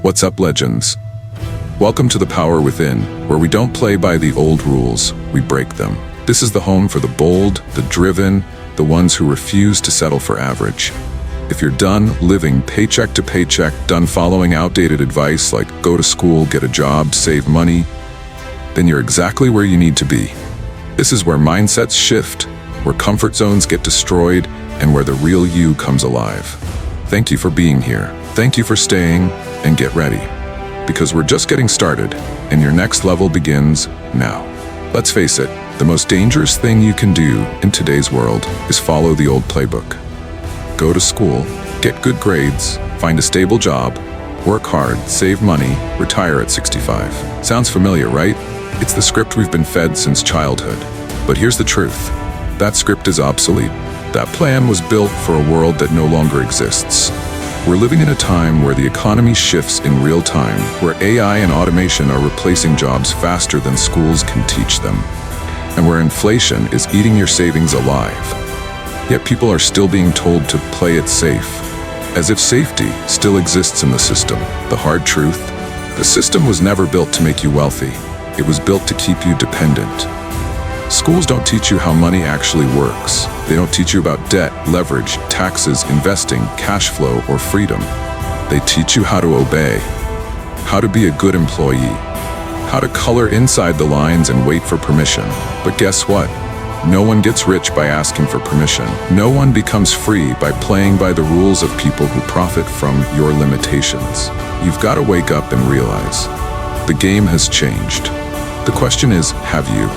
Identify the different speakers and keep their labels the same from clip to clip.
Speaker 1: What's up, legends? Welcome to the Power Within, where we don't play by the old rules, we break them. This is the home for the bold, the driven, the ones who refuse to settle for average. If you're done living paycheck to paycheck, done following outdated advice like go to school, get a job, save money, then you're exactly where you need to be. This is where mindsets shift, where comfort zones get destroyed, and where the real you comes alive. Thank you for being here. Thank you for staying, and get ready. Because we're just getting started, and your next level begins now. Let's face it, the most dangerous thing you can do in today's world is follow the old playbook. Go to school, get good grades, find a stable job, work hard, save money, retire at 65. Sounds familiar, right? It's the script we've been fed since childhood. But here's the truth. That script is obsolete. That plan was built for a world that no longer exists. We're living in a time where the economy shifts in real time, where AI and automation are replacing jobs faster than schools can teach them, and where inflation is eating your savings alive. Yet people are still being told to play it safe, as if safety still exists in the system. The hard truth: the system was never built to make you wealthy. It was built to keep you dependent. Schools don't teach you how money actually works. They don't teach you about debt, leverage, taxes, investing, cash flow, or freedom. They teach you how to obey, how to be a good employee, how to color inside the lines and wait for permission. But guess what? No one gets rich by asking for permission. No one becomes free by playing by the rules of people who profit from your limitations. You've got to wake up and realize the game has changed. The question is, have you?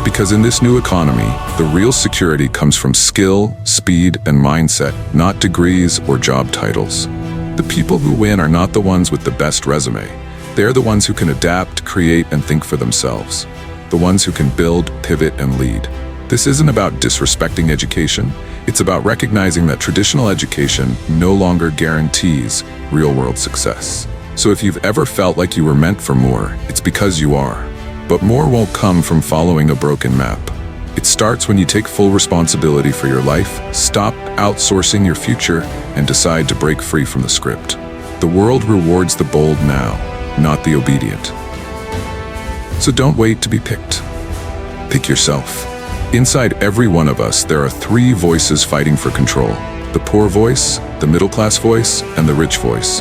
Speaker 1: Because in this new economy, the real security comes from skill, speed, and mindset, not degrees or job titles. The people who win are not the ones with the best resume. They're the ones who can adapt, create, and think for themselves. The ones who can build, pivot, and lead. This isn't about disrespecting education. It's about recognizing that traditional education no longer guarantees real-world success. So if you've ever felt like you were meant for more, it's because you are. But more won't come from following a broken map. It starts when you take full responsibility for your life, stop outsourcing your future, and decide to break free from the script. The world rewards the bold now, not the obedient. So don't wait to be picked. Pick yourself. Inside every one of us, there are three voices fighting for control: the poor voice, the middle-class voice, and the rich voice.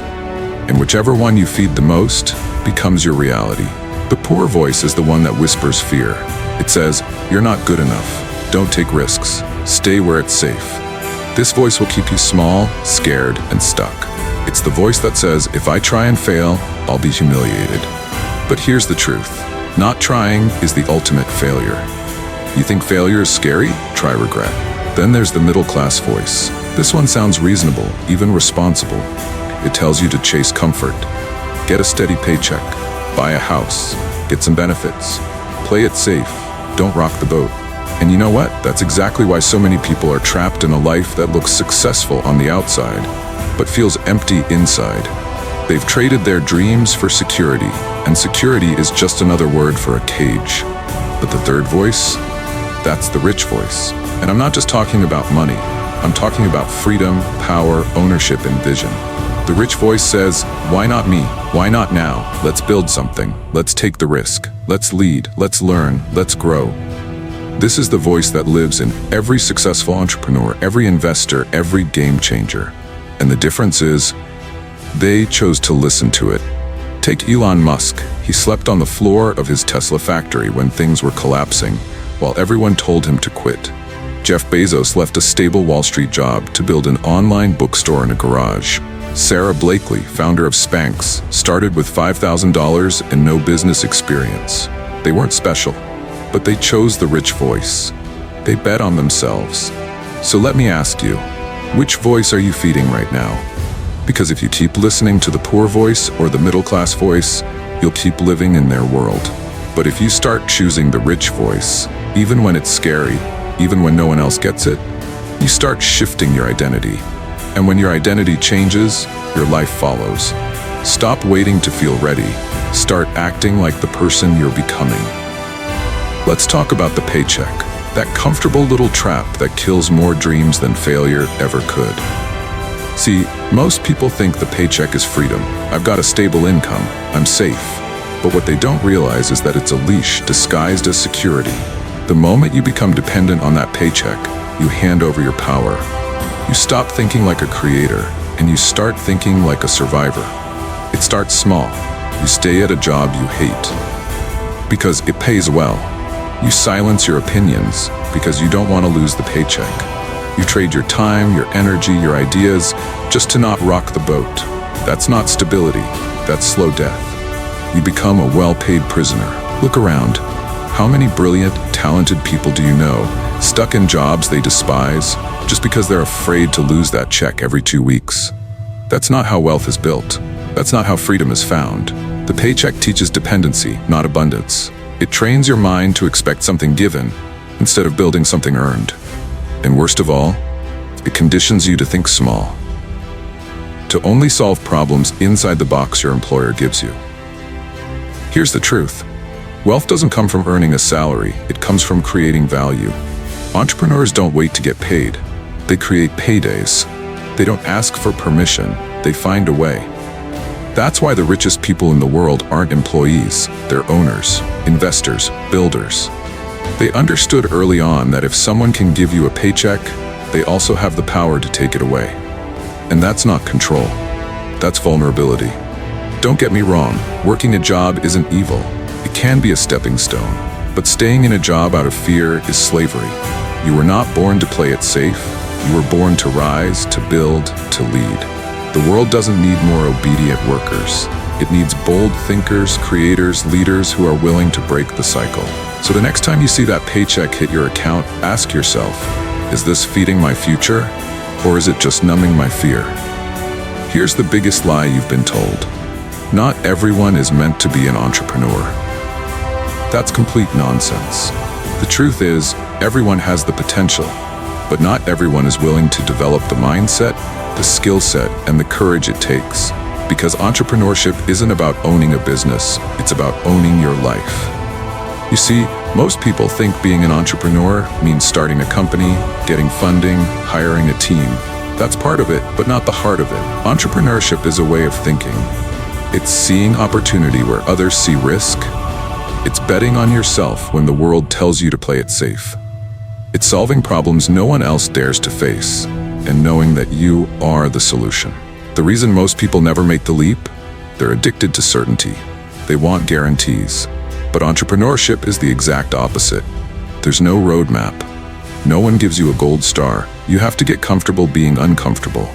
Speaker 1: And whichever one you feed the most becomes your reality. The poor voice is the one that whispers fear. It says, "You're not good enough. Don't take risks. Stay where it's safe." This voice will keep you small, scared, and stuck. It's the voice that says, "If I try and fail, I'll be humiliated." But here's the truth. Not trying is the ultimate failure. You think failure is scary? Try regret. Then there's the middle-class voice. This one sounds reasonable, even responsible. It tells you to chase comfort, get a steady paycheck, buy a house, get some benefits, play it safe, don't rock the boat. And you know what? That's exactly why so many people are trapped in a life that looks successful on the outside, but feels empty inside. They've traded their dreams for security, and security is just another word for a cage. But the third voice? That's the rich voice. And I'm not just talking about money. I'm talking about freedom, power, ownership, and vision. The rich voice says, "Why not me? Why not now? Let's build something. Let's take the risk. Let's lead. Let's learn. Let's grow." This is the voice that lives in every successful entrepreneur, every investor, every game changer. And the difference is, they chose to listen to it. Take Elon Musk. He slept on the floor of his Tesla factory when things were collapsing, while everyone told him to quit. Jeff Bezos left a stable Wall Street job to build an online bookstore in a garage. Sarah Blakely, founder of Spanx, started with $5,000 and no business experience. They weren't special, but they chose the rich voice. They bet on themselves. So let me ask you, which voice are you feeding right now? Because if you keep listening to the poor voice or the middle-class voice, you'll keep living in their world. But if you start choosing the rich voice, even when it's scary, even when no one else gets it, you start shifting your identity. And when your identity changes, your life follows. Stop waiting to feel ready. Start acting like the person you're becoming. Let's talk about the paycheck, that comfortable little trap that kills more dreams than failure ever could. See, most people think the paycheck is freedom. I've got a stable income, I'm safe. But what they don't realize is that it's a leash disguised as security. The moment you become dependent on that paycheck, you hand over your power. You stop thinking like a creator, and you start thinking like a survivor. It starts small. You stay at a job you hate because it pays well. You silence your opinions because you don't want to lose the paycheck. You trade your time, your energy, your ideas just to not rock the boat. That's not stability, that's slow death. You become a well-paid prisoner. Look around. How many brilliant, talented people do you know stuck in jobs they despise just because they're afraid to lose that check every 2 weeks? That's not how wealth is built. That's not how freedom is found. The paycheck teaches dependency, not abundance. It trains your mind to expect something given instead of building something earned. And worst of all, it conditions you to think small, to only solve problems inside the box your employer gives you. Here's the truth. Wealth doesn't come from earning a salary, it comes from creating value. Entrepreneurs don't wait to get paid. They create paydays. They don't ask for permission, they find a way. That's why the richest people in the world aren't employees, they're owners, investors, builders. They understood early on that if someone can give you a paycheck, they also have the power to take it away. And that's not control, that's vulnerability. Don't get me wrong, working a job isn't evil. It can be a stepping stone, but staying in a job out of fear is slavery. You were not born to play it safe, you were born to rise, to build, to lead. The world doesn't need more obedient workers. It needs bold thinkers, creators, leaders who are willing to break the cycle. So the next time you see that paycheck hit your account, ask yourself, is this feeding my future, or is it just numbing my fear? Here's the biggest lie you've been told. Not everyone is meant to be an entrepreneur. That's complete nonsense. The truth is, everyone has the potential, but not everyone is willing to develop the mindset, the skill set, and the courage it takes. Because entrepreneurship isn't about owning a business, it's about owning your life. You see, most people think being an entrepreneur means starting a company, getting funding, hiring a team. That's part of it, but not the heart of it. Entrepreneurship is a way of thinking. It's seeing opportunity where others see risk. It's betting on yourself when the world tells you to play it safe. It's solving problems no one else dares to face, and knowing that you are the solution. The reason most people never make the leap? They're addicted to certainty. They want guarantees. But entrepreneurship is the exact opposite. There's no roadmap. No one gives you a gold star. You have to get comfortable being uncomfortable.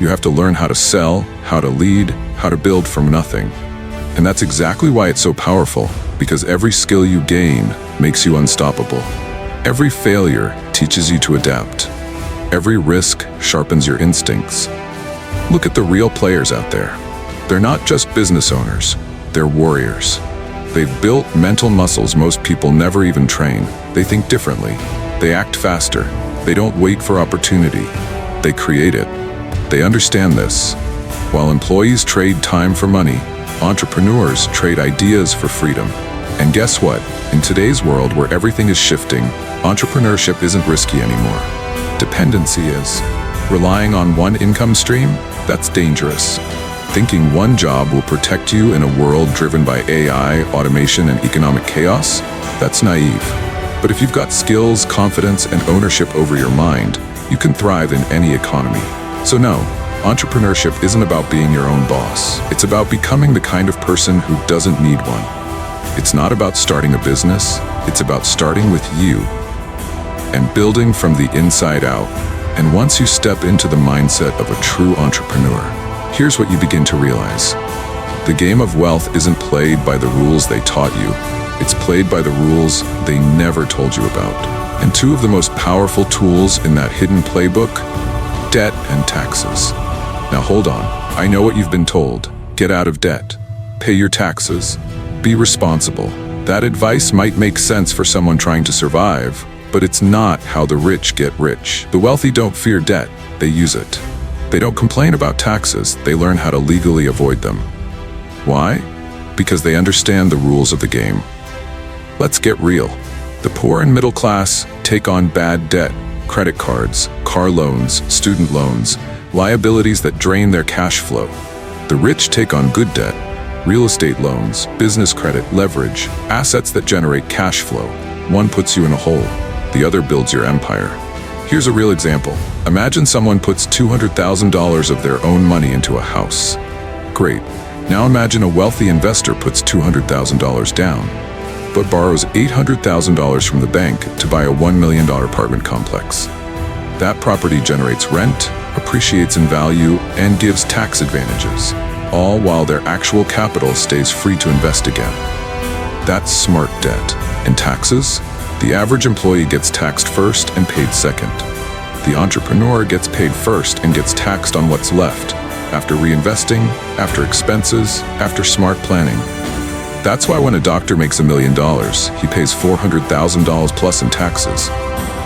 Speaker 1: You have to learn how to sell, how to lead, how to build from nothing. And that's exactly why it's so powerful, because every skill you gain makes you unstoppable. Every failure teaches you to adapt. Every risk sharpens your instincts. Look at the real players out there. They're not just business owners, they're warriors. They've built mental muscles most people never even train. They think differently. They act faster. They don't wait for opportunity. They create it. They understand this. While employees trade time for money, entrepreneurs trade ideas for freedom. And guess what? In today's world where everything is shifting, entrepreneurship isn't risky anymore. Dependency is. Relying on one income stream? That's dangerous. Thinking one job will protect you in a world driven by AI, automation, and economic chaos? That's naive. But if you've got skills, confidence, and ownership over your mind, you can thrive in any economy. So no, entrepreneurship isn't about being your own boss. It's about becoming the kind of person who doesn't need one. It's not about starting a business, it's about starting with you and building from the inside out. And once you step into the mindset of a true entrepreneur, here's what you begin to realize. The game of wealth isn't played by the rules they taught you. It's played by the rules they never told you about. And two of the most powerful tools in that hidden playbook, debt and taxes. Now hold on, I know what you've been told. Get out of debt. Pay your taxes. Be responsible. That advice might make sense for someone trying to survive, but it's not how the rich get rich. The wealthy don't fear debt, they use it. They don't complain about taxes, they learn how to legally avoid them. Why? Because they understand the rules of the game. Let's get real. The poor and middle class take on bad debt, credit cards, car loans, student loans. liabilities that drain their cash flow. The rich take on good debt, real estate loans, business credit, leverage, assets that generate cash flow. One puts you in a hole, the other builds your empire. Here's a real example. Imagine someone puts $200,000 of their own money into a house. Great. Now imagine a wealthy investor puts $200,000 down, but borrows $800,000 from the bank to buy a $1 million apartment complex. That property generates rent, appreciates in value, and gives tax advantages, all while their actual capital stays free to invest again. That's smart debt. And taxes? The average employee gets taxed first and paid second. The entrepreneur gets paid first and gets taxed on what's left, after reinvesting, after expenses, after smart planning. That's why when a doctor makes $1 million, he pays $400,000 plus in taxes.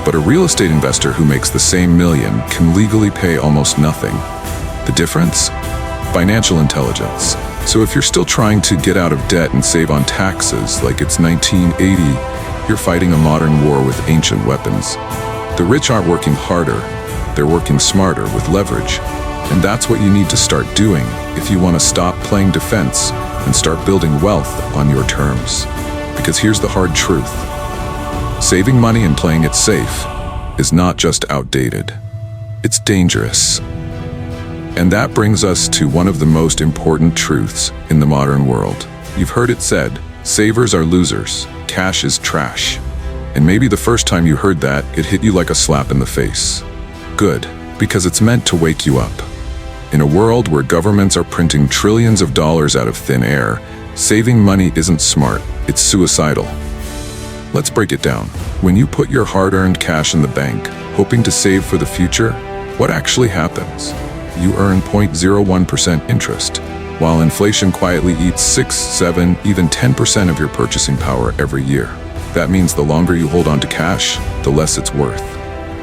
Speaker 1: But a real estate investor who makes the same million can legally pay almost nothing. The difference? Financial intelligence. So if you're still trying to get out of debt and save on taxes like it's 1980, you're fighting a modern war with ancient weapons. The rich aren't working harder, they're working smarter with leverage. And that's what you need to start doing if you want to stop playing defense and start building wealth on your terms. Because here's the hard truth. Saving money and playing it safe is not just outdated, it's dangerous. And that brings us to one of the most important truths in the modern world. You've heard it said, savers are losers, cash is trash. And maybe the first time you heard that, it hit you like a slap in the face. Good, because it's meant to wake you up. In a world where governments are printing trillions of dollars out of thin air, saving money isn't smart, it's suicidal. Let's break it down. When you put your hard-earned cash in the bank, hoping to save for the future, what actually happens? You earn 0.01% interest, while inflation quietly eats 6, 7, even 10% of your purchasing power every year. That means the longer you hold on to cash, the less it's worth.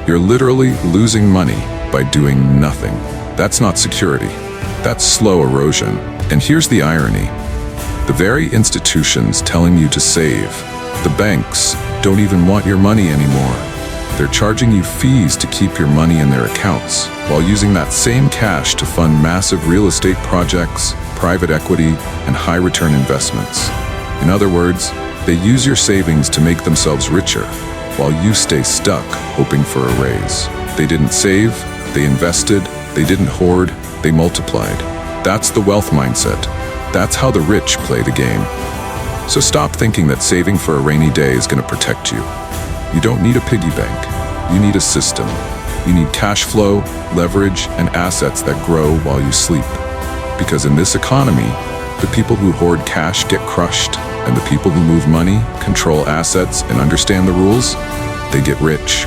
Speaker 1: You're literally losing money by doing nothing. That's not security. That's slow erosion. And here's the irony. The very institutions telling you to save, the banks, don't even want your money anymore. They're charging you fees to keep your money in their accounts, while using that same cash to fund massive real estate projects, private equity, and high-return investments. In other words, they use your savings to make themselves richer, while you stay stuck hoping for a raise. They didn't save, they invested, they didn't hoard, they multiplied. That's the wealth mindset. That's how the rich play the game. So stop thinking that saving for a rainy day is going to protect you. You don't need a piggy bank. You need a system. You need cash flow, leverage, and assets that grow while you sleep. Because in this economy, the people who hoard cash get crushed, and the people who move money, control assets, and understand the rules, they get rich.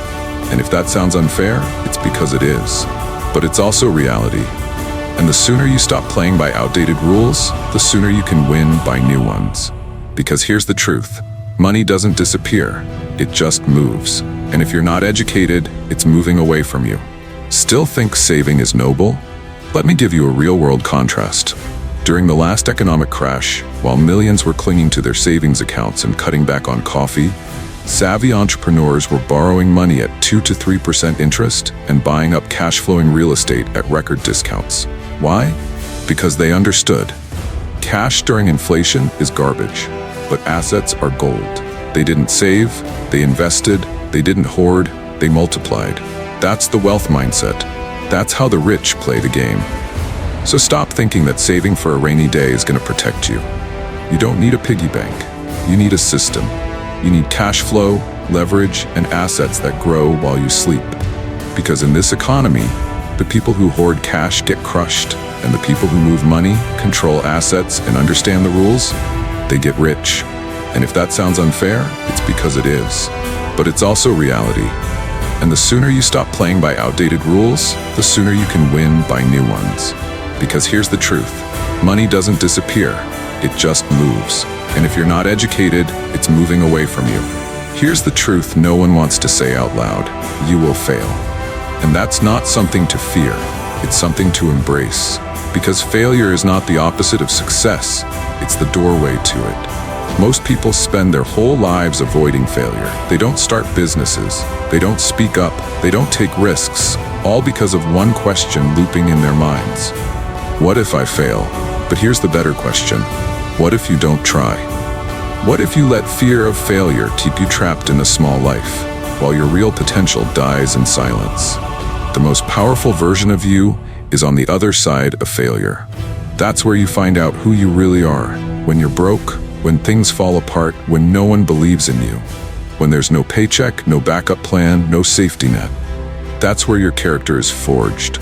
Speaker 1: And if that sounds unfair, it's because it is. But it's also reality. And the sooner you stop playing by outdated rules, the sooner you can win by new ones. Because here's the truth. Money doesn't disappear. It just moves. And if you're not educated, it's moving away from you. Still think saving is noble? Let me give you a real-world contrast. During the last economic crash, while millions were clinging to their savings accounts and cutting back on coffee, savvy entrepreneurs were borrowing money at 2 to 3% interest and buying up cash-flowing real estate at record discounts. Why? Because they understood. Cash during inflation is garbage, but assets are gold. They didn't save, they invested, they didn't hoard, they multiplied. That's the wealth mindset. That's how the rich play the game. So stop thinking that saving for a rainy day is going to protect you. You don't need a piggy bank. You need a system. You need cash flow, leverage, and assets that grow while you sleep. Because in this economy, the people who hoard cash get crushed, and the people who move money, control assets, and understand the rules, they get rich. And if that sounds unfair, it's because it is. But it's also reality. And the sooner you stop playing by outdated rules, the sooner you can win by new ones. Because here's the truth. Money doesn't disappear. It just moves. And if you're not educated, it's moving away from you. Here's the truth no one wants to say out loud. You will fail. And that's not something to fear. It's something to embrace. Because failure is not the opposite of success. It's the doorway to it. Most people spend their whole lives avoiding failure. They don't start businesses, they don't speak up, they don't take risks, all because of one question looping in their minds. What if I fail? But here's the better question. What if you don't try? What if you let fear of failure keep you trapped in a small life, while your real potential dies in silence? The most powerful version of you is on the other side of failure. That's where you find out who you really are, when you're broke, when things fall apart, when no one believes in you, when there's no paycheck, no backup plan, no safety net. That's where your character is forged.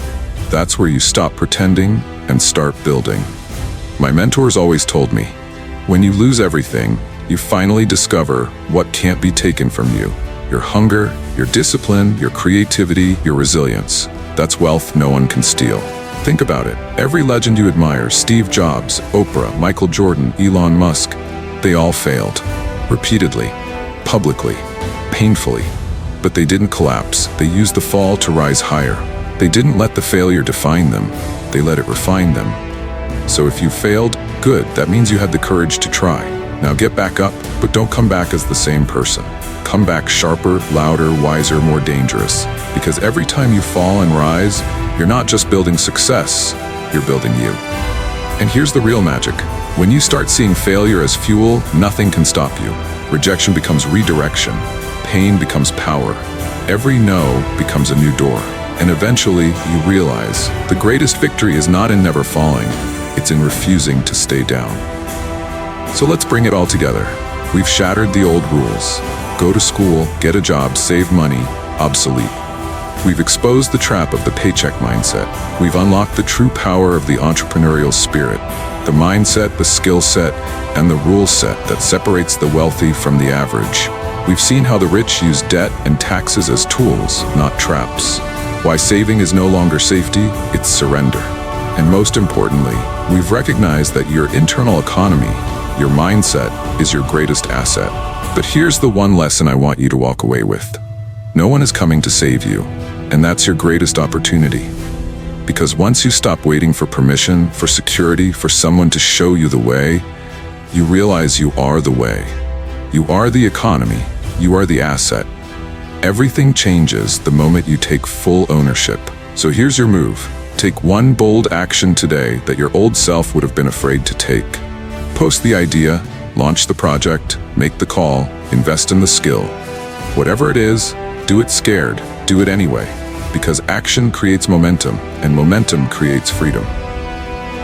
Speaker 1: That's where you stop pretending and start building. My mentors always told me, when you lose everything, you finally discover what can't be taken from you. Your hunger, your discipline, your creativity, your resilience. That's wealth no one can steal. Think about it. Every legend you admire, Steve Jobs, Oprah, Michael Jordan, Elon Musk, they all failed. Repeatedly, publicly, painfully. But they didn't collapse. They used the fall to rise higher. They didn't let the failure define them. They let it refine them. So if you failed, good. That means you had the courage to try. Now get back up, but don't come back as the same person. Come back sharper, louder, wiser, more dangerous. Because every time you fall and rise, you're not just building success, you're building you. And here's the real magic. When you start seeing failure as fuel, nothing can stop you. Rejection becomes redirection. Pain becomes power. Every no becomes a new door. And eventually, you realize the greatest victory is not in never falling, it's in refusing to stay down. So let's bring it all together. We've shattered the old rules. Go to school, get a job, save money, obsolete. We've exposed the trap of the paycheck mindset. We've unlocked the true power of the entrepreneurial spirit, the mindset, the skill set, and the rule set that separates the wealthy from the average. We've seen how the rich use debt and taxes as tools, not traps. Why saving is no longer safety, it's surrender. And most importantly, we've recognized that your internal economy, your mindset, is your greatest asset. But here's the one lesson I want you to walk away with. No one is coming to save you, and that's your greatest opportunity. Because once you stop waiting for permission, for security, for someone to show you the way, you realize you are the way. You are the economy. You are the asset. Everything changes the moment you take full ownership. So here's your move. Take one bold action today that your old self would have been afraid to take. Post the idea, launch the project, make the call, invest in the skill. Whatever it is, do it scared, do it anyway. Because action creates momentum, and momentum creates freedom.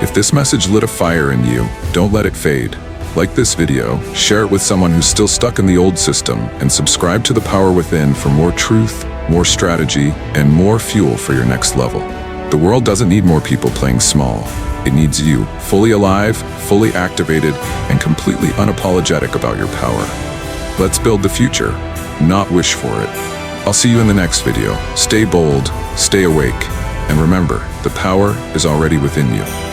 Speaker 1: If this message lit a fire in you, don't let it fade. Like this video, share it with someone who's still stuck in the old system, and subscribe to The Power Within for more truth, more strategy, and more fuel for your next level. The world doesn't need more people playing small. It needs you, fully alive, fully activated, and completely unapologetic about your power. Let's build the future, not wish for it. I'll see you in the next video. Stay bold, stay awake, and remember, the power is already within you.